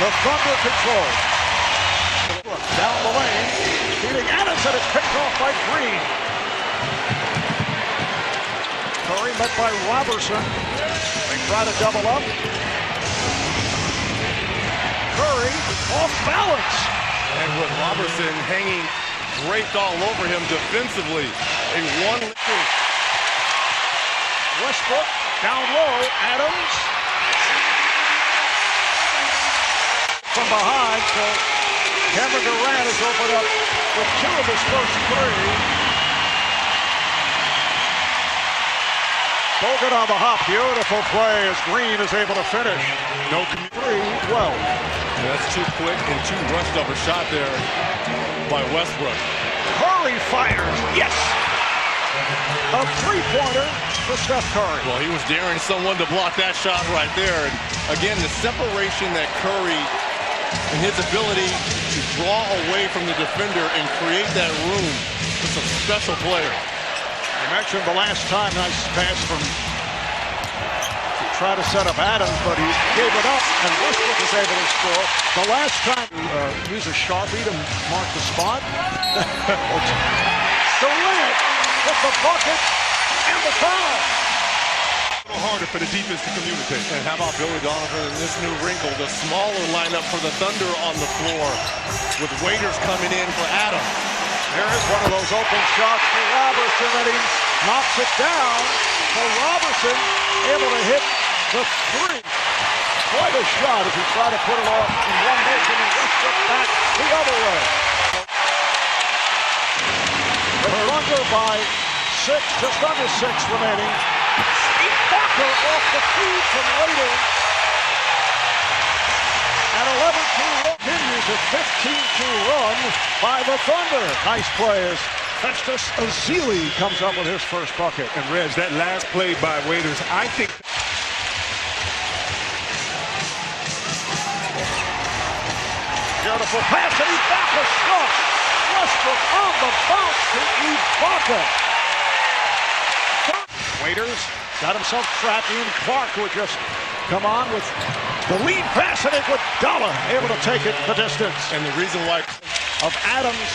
The Thunder control. Down the lane, feeding Adams, and it's picked off by Green. Curry met by Robertson. They try to double up. Curry off balance. And with Robertson hanging draped all over him defensively, a one-two. Westbrook down low. Adams from behind. So Kevin Durant has opened up with two of his first three. Bogut on the hop. Beautiful play as Green is able to finish. No 3-12. That's too quick and too rushed of a shot there by Westbrook. Curry fires. Yes! A three-pointer for Steph Curry. Well, he was daring someone to block that shot right there. And again, the separation that Curry and his ability to draw away from the defender and create that room. It's a special player. You mentioned the last time, nice pass from to try to set up Adams, but he gave it up, and Westbrook was able to score. The last time use a Sharpie to mark the spot. Durant with the bucket and the foul. A little harder for the defense to communicate. And how about Billy Donovan in this new wrinkle, the smaller lineup for the Thunder on the floor, with Waiters coming in for Adams. There is one of those open shots for Robertson, and he knocks it down. So Robertson able to hit the three. Quite a shot as he tried to put it off in one motion and Westbrook back the other way. The Thunder by 6, just under 6 remaining. Walker off the feed from Waiters. An 11-2 continues a 15-2 run by the Thunder. Nice play as Festus Ezeli comes up with his first bucket. And Reg, that last play by Waiters, I think. Beautiful pass, and Ibaka struck. Westbrook on the bounce to Ibaka. Waiters got himself trapped. Ian Clark would just come on with the lead pass, and Iguodala able to take it the distance. And the reason why Of Adams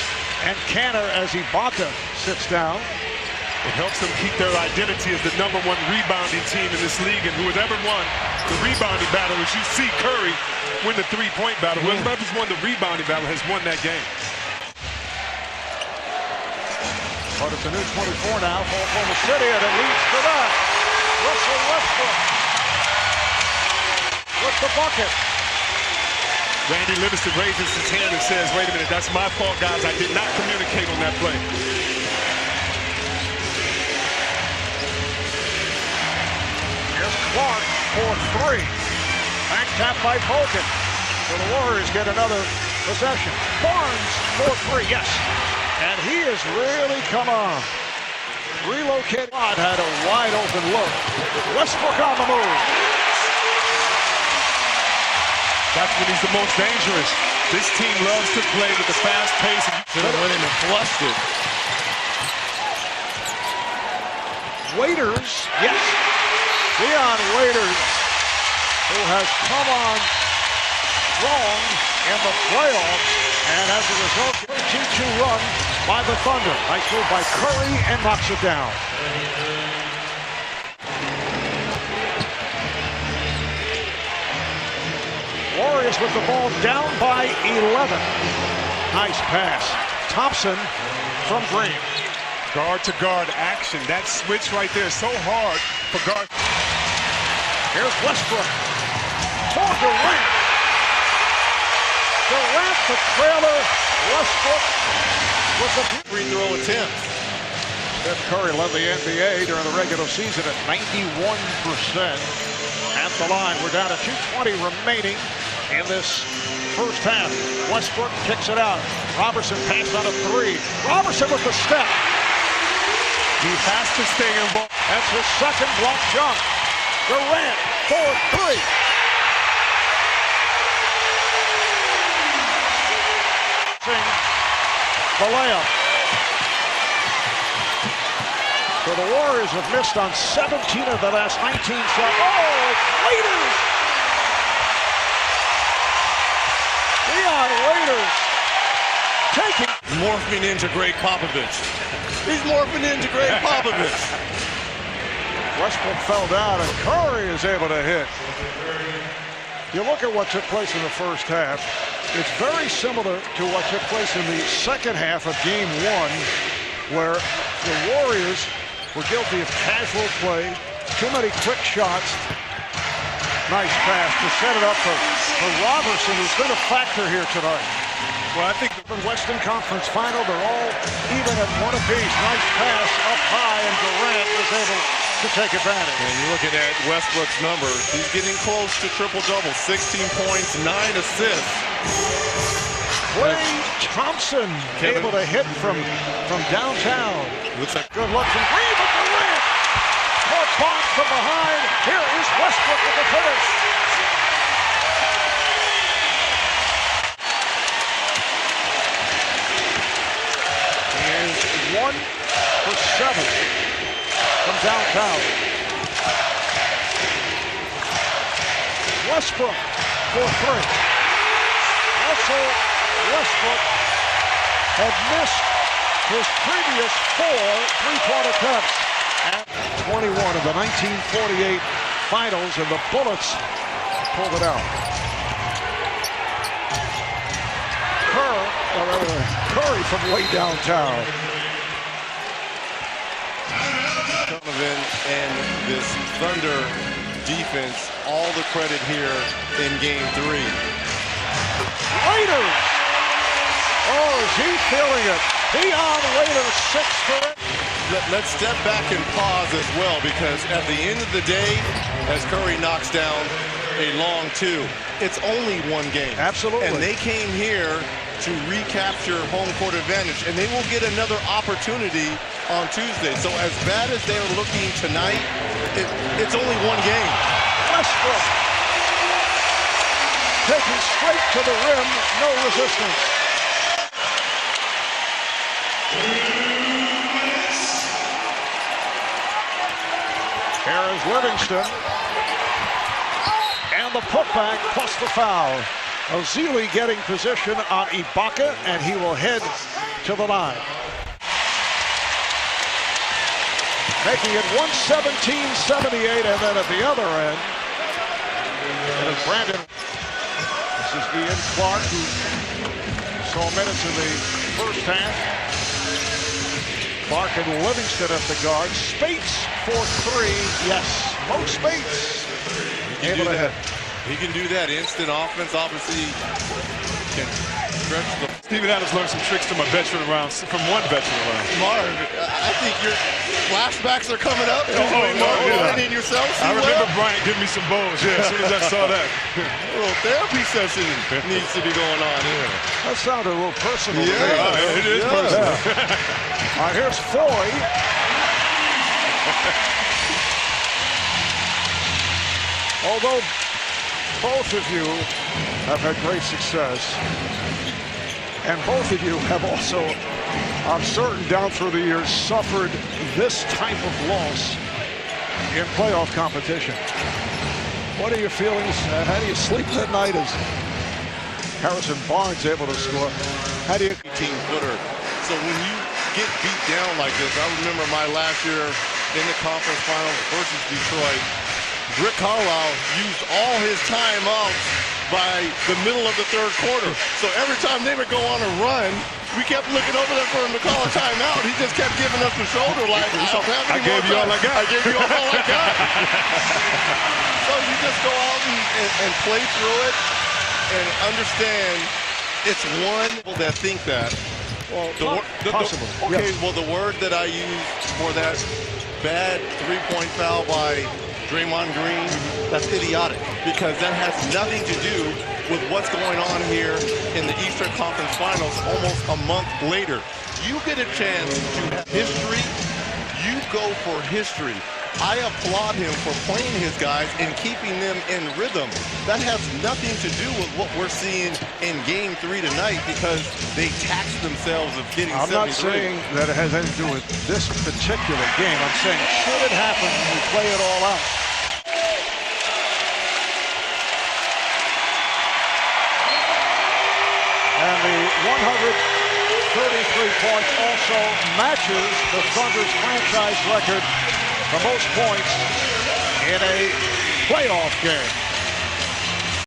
and Canner as Ibaka sits down. It helps them keep their identity as the #1 rebounding team in this league, and who has ever won the rebounding battle, as you see Curry win the three-point battle. Whoever's won the rebounding battle has won that game. But it's a new 24 now for Oklahoma City, and it leads to that. Russell Westbrook with the bucket. Randy Livingston raises his hand and says, wait a minute, that's my fault, guys. I did not communicate on that play. Here's Clark for 3. Back tap by Bogut. So the Warriors get another possession. Barnes for 3, yes. And he has really come on. Relocated. Had a wide open look. Westbrook on the move. That's when he's the most dangerous. This team loves to play with the fast pace. should have went in and flushed it. Waiters, yes. Dion Waiters, who has come on strong in the playoffs, and as a result, 13-2 run by the Thunder. Nice move by Curry and knocks it down. Warriors with the ball down by 11. Nice pass. Thompson from Green. Guard to guard action. That switch right there is so hard for guard. Here's Westbrook for Durant. Durant the trailer. Westbrook with the Free throw attempt. Steph Curry led the NBA during the regular season at 91% at the line. We're down to 2:20 remaining in this first half. Westbrook kicks it out. Robertson passed on a 3. Robertson with the step. He has to stay involved. That's his second block shot. Durant for 3. The layup. So the Warriors have missed on 17 of the last 19 shots. Oh, Waiters! Dion Waiters taking. Morphing into Greg Popovich. He's morphing into Greg Popovich. Westbrook fell down, and Curry is able to hit. You look at what took place in the first half. It's very similar to what took place in the second half of Game 1, where the Warriors were guilty of casual play, too many quick shots. Nice pass to set it up for Robertson, who's been a factor here tonight. Well, I think the Western Conference Final, they're all even at one apiece. Nice pass up high, and Durant was able to take advantage. And you're looking at Westbrook's numbers. He's getting close to triple-double. 16 points, 9 assists. Klay Thompson able to hit from downtown. Looks like Good look from Green, but Durant caught back from behind. Here is Westbrook with the finish. He is 1 for 7 from downtown. Westbrook for 3. Russell Westbrook had missed his previous 4 three-point attempts at 21 of the 1948 finals, and the Bullets pulled it out. Curry from way downtown. Donovan and this Thunder defense, all the credit here in Game 3. Waiters! Oh, is he feeling it? Dion Waiters, 6 for it. Let's step back and pause as well, because at the end of the day, as Curry knocks down a long 2, it's only one game. Absolutely. And they came here to recapture home court advantage, and they will get another opportunity on Tuesday. So as bad as they're looking tonight, it's only one game. Westbrook taking straight to the rim, no resistance. Here is Livingston. And the putback plus the foul. Ozili getting position on Ibaka, and he will head to the line. Making it 117-78, and then at the other end, it is Brandon. This is Ian Clark, who saw minutes in the first half. Clark and Livingston at the guard. Spates for 3. Yes, Mo Spates able to hit. He can do that. Instant offense, obviously, can stretch the... Steven Adams learned some tricks from one veteran around. Marv, I think your flashbacks are coming up. Yeah. In yourself. I remember Bryant giving me some bows, as soon as I saw that. A little therapy session needs to be going on here. That sounded a little personal. Yeah, it is personal. All right, here's Foy. Although both of you have had great success, and both of you have also, I'm certain, down through the years, suffered this type of loss in playoff competition. What are your feelings? How do you sleep that night as Harrison Barnes able to score? How do you... 18-footer. So when you get beat down like this, I remember my last year in the conference finals versus Detroit. Rick Carlisle used all his timeouts by the middle of the third quarter. So every time they would go on a run, we kept looking over there for him to call a timeout. He just kept giving us the shoulder like, I gave you all I got. I gave you all I got. So you just go out and play through it and understand it's one that think that. Well, possible. Okay, yes. well, the word that I used for that bad three-point foul by Draymond Green, that's idiotic, because that has nothing to do with what's going on here in the Eastern Conference Finals almost a month later. You get a chance to have history, you go for history. I applaud him for playing his guys and keeping them in rhythm. That has nothing to do with what we're seeing in Game 3 tonight, because they taxed themselves of getting 73. I'm not saying that it has anything to do with this particular game. I'm saying, should it happen, we play it all out. And the 133 points also matches the Thunder's franchise record for most points in a playoff game.